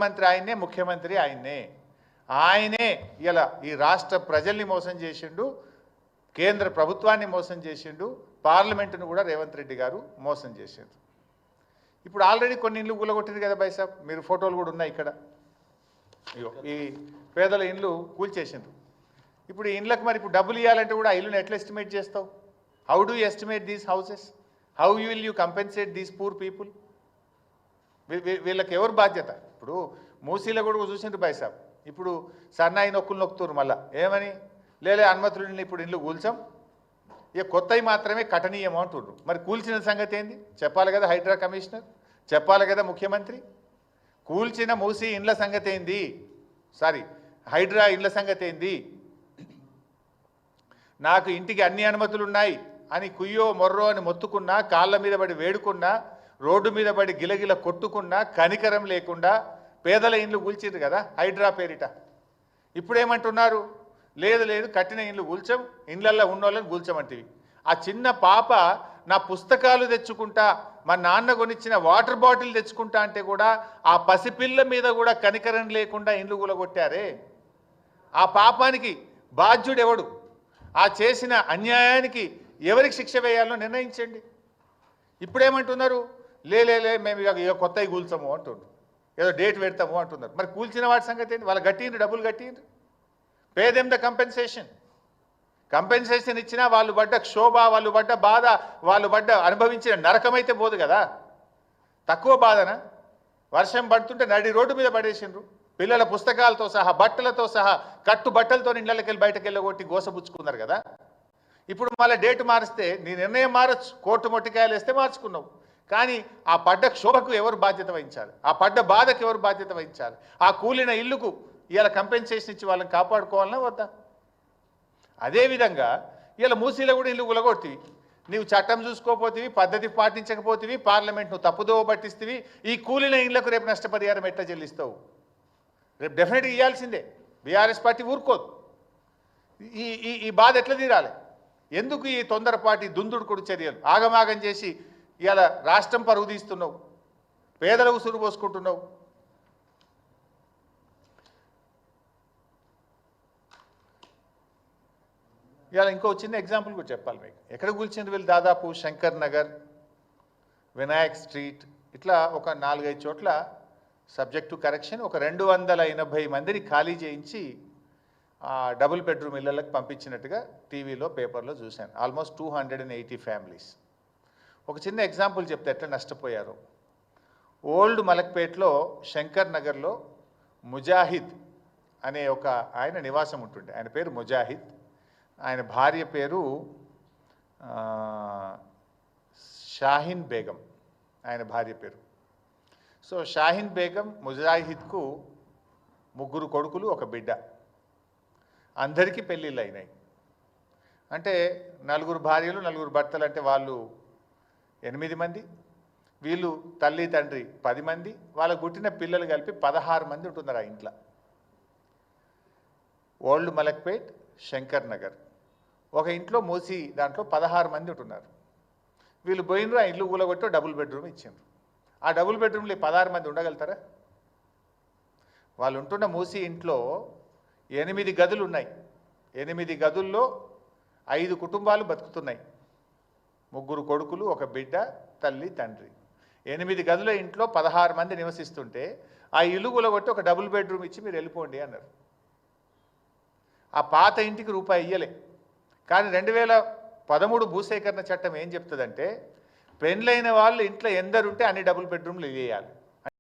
మంత్రి ఆయన్నే, ముఖ్యమంత్రి ఆయన్నే. ఆయనే ఇలా ఈ రాష్ట్ర ప్రజల్ని మోసం చేసిండు, కేంద్ర ప్రభుత్వాన్ని మోసం చేసిండు, పార్లమెంటును కూడా రేవంత్ రెడ్డి గారు మోసం చేసిండు. ఇప్పుడు ఆల్రెడీ కొన్ని ఇండ్లు కూలగొట్టింది కదా బై సాబ్, మీరు ఫోటోలు కూడా ఉన్నాయి ఇక్కడ. ఈ పేదల ఇండ్లు కూల్చేసిండ్రు. ఇప్పుడు ఈ ఇండ్లకు మరి ఇప్పుడు డబ్బులు ఇవ్వాలంటే కూడా ఆ ఇల్లుని ఎట్లా ఎస్టిమేట్ చేస్తావు? How do estimate these houses? How will you compensate these poor people? వీళ్ళకి ఎవరు బాధ్యత? ఇప్పుడు మూసీలో కూడా చూసిండ్రు బై సాబ్. ఇప్పుడు సన్నాయి నొక్కులు నొక్కుతున్నారు మళ్ళా ఏమని, లేలే అనుమతులు ఇప్పుడు ఇండ్లు కూల్చాం, ఇక కొత్తవి మాత్రమే కఠనీయం అంటుండ్రు. మరి కూల్చిన సంగతి ఏంది చెప్పాలి కదా హైడ్రా కమిషనర్, చెప్పాలి కదా ముఖ్యమంత్రి. కూల్చిన మూసి ఇండ్ల సంగతి ఏంది, సారీ హైడ్రా ఇండ్ల సంగతి ఏంది? నాకు ఇంటికి అన్ని అనుమతులు ఉన్నాయి అని కుయ్యో మొర్రో అని మొత్తుకున్నా, కాళ్ళ మీద పడి వేడుకున్నా, రోడ్డు మీద పడి గిలగిల కొట్టుకున్నా, కనికరం లేకుండా పేదల ఇండ్లు కూల్చిండ్రు కదా హైడ్రా పేరిట. ఇప్పుడేమంటున్నారు, లేదు లేదు కట్టిన ఇండ్లు కూల్చాం, ఇండ్లల్లో ఉన్నోళ్ళని కూల్చమంటివి. ఆ చిన్న పాప నా పుస్తకాలు తెచ్చుకుంటా, మా నాన్న కొనిచ్చిన వాటర్ బాటిల్ తెచ్చుకుంటా అంటే కూడా ఆ పసిపిల్ల మీద కూడా కనికరం లేకుండా ఇండ్లు కూలగొట్టారే. ఆ పాపానికి బాధ్యుడు ఎవడు? ఆ చేసిన అన్యాయానికి ఎవరికి శిక్ష వేయాలో నిర్ణయించండి. ఇప్పుడేమంటున్నారు, లేలే మేము ఇక కొత్తవి కూల్చాము అంటున్నారు, ఏదో డేట్ పెడతాము అంటున్నారు. మరి కూల్చిన వాటి సంగతి ఏంటి? వాళ్ళు కట్టిండ్రు, డబ్బులు కట్టిండ్రు. పే దెమ్ ద కంపెన్సేషన్ ఇచ్చినా వాళ్ళు పడ్డ క్షోభ, వాళ్ళు పడ్డ బాధ, వాళ్ళు పడ్డ అనుభవించిన నరకమైతే పోదు కదా. తక్కువ బాధన? వర్షం పడుతుంటే నడి రోడ్డు మీద పడేసిండ్రు, పిల్లల పుస్తకాలతో సహా బట్టలతో సహా కట్టు బట్టలతో ఇళ్ళకి వెళ్ళి బయటకు వెళ్ళగొట్టి గోసపుచ్చుకున్నారు కదా. ఇప్పుడు మళ్ళీ డేటు మారిస్తే నీ నిర్ణయం మారచ్చు, కోర్టు మొట్టికాయలు వేస్తే మార్చుకున్నావు. కానీ ఆ పడ్డ క్షోభకు ఎవరు బాధ్యత వహించాలి? ఆ పడ్డ బాధకు ఎవరు బాధ్యత వహించాలి? ఆ కూలిన ఇల్లుకు ఇలా కంపెన్సేషన్ ఇచ్చి వాళ్ళని కాపాడుకోవాలన్నా వద్దా? అదేవిధంగా ఇలా మూసీలో కూడా ఇల్లు కూలగొట్టివి, నీవు చట్టం చూసుకోపోతివి, పద్ధతి పాటించకపోతివి, పార్లమెంట్ నువ్వు తప్పుదోవ పట్టిస్తేవి. ఈ కూలిన ఇళ్లకు రేపు నష్టపరిహారం ఎట్లా చెల్లిస్తావు? రేపు డెఫినెట్గా ఇవ్వాల్సిందే. బీఆర్ఎస్ పార్టీ ఊరుకోదు. ఈ బాధ ఎట్లా తీరాలి? ఎందుకు ఈ తొందరపాటి దుందుడుకుడు చర్యలు? ఆగమాగం చేసి ఇవాళ రాష్ట్రం పరుగు తీస్తున్నావు, పేదలకు ఉసురు పోసుకుంటున్నావు. ఇవాళ ఇంకో చిన్న ఎగ్జాంపుల్ కూడా చెప్పాలి మీకు. ఎక్కడ కూల్చింది వీళ్ళు? దాదాపు శంకర్ నగర్, వినాయక్ స్ట్రీట్, ఇట్లా ఒక 4-5 చోట్ల సబ్జెక్టు కరెక్షన్ ఒక 280 మందిని ఖాళీ చేయించి డబుల్ బెడ్రూమ్ ఇళ్లకు పంపించినట్టుగా టీవీలో పేపర్లో చూశాను. Almost 280 families. ఒక చిన్న ఎగ్జాంపుల్ చెప్తే ఎట్లా నష్టపోయారు. ఓల్డ్ మలక్పేట్లో శంకర్ నగర్లో ముజాహిద్ అనే ఒక ఆయన నివాసం ఉంటుండే. ఆయన పేరు ముజాహిద్, ఆయన భార్య పేరు షాహీన్ బేగం, ఆయన భార్య పేరు. సో షాహీన్ బేగం ముజాహిద్కు 3 కొడుకులు, 1 బిడ్డ. అందరికీ పెళ్ళిళ్ళు అయినాయి. అంటే 4 భార్యలు, 4 భర్తలు, అంటే వాళ్ళు 8 మంది, వీళ్ళు తల్లి తండ్రి 10 మంది, వాళ్ళకు పుట్టిన పిల్లలు కలిపి 16 మంది ఉంటున్నారు ఆ ఇంట్లో. ఓల్డ్ మలక్పేట్, శంకర్ నగర్, ఒక ఇంట్లో మూసి దాంట్లో 16 మంది ఉంటున్నారు. వీళ్ళు పోయినరు, ఆ ఇల్లు కూలగొట్టి డబుల్ బెడ్రూమ్ ఇచ్చిండ్రు. ఆ డబుల్ బెడ్రూమ్లో 16 మంది ఉండగలుగుతారా? వాళ్ళు ఉంటున్న మూసి ఇంట్లో 8 గదులు ఉన్నాయి. 8 గదుల్లో 5 కుటుంబాలు బతుకుతున్నాయి. 3 కొడుకులు, 1 బిడ్డ, తల్లి తండ్రి. 8 గదుల ఇంట్లో 16 మంది నివసిస్తుంటే ఆ ఇల్లు కూలగొట్టి ఒక డబుల్ బెడ్రూమ్ ఇచ్చి మీరు వెళ్ళిపోండి అన్నారు. ఆ పాత ఇంటికి రూపాయి ఇయ్యలే. కానీ 2013 భూసేకరణ చట్టం ఏం చెప్తుందంటే, పెండ్లైన వాళ్ళు ఇంట్లో ఎందరుంటే అన్ని డబుల్ బెడ్రూమ్లు ఇవ్వేయాలి.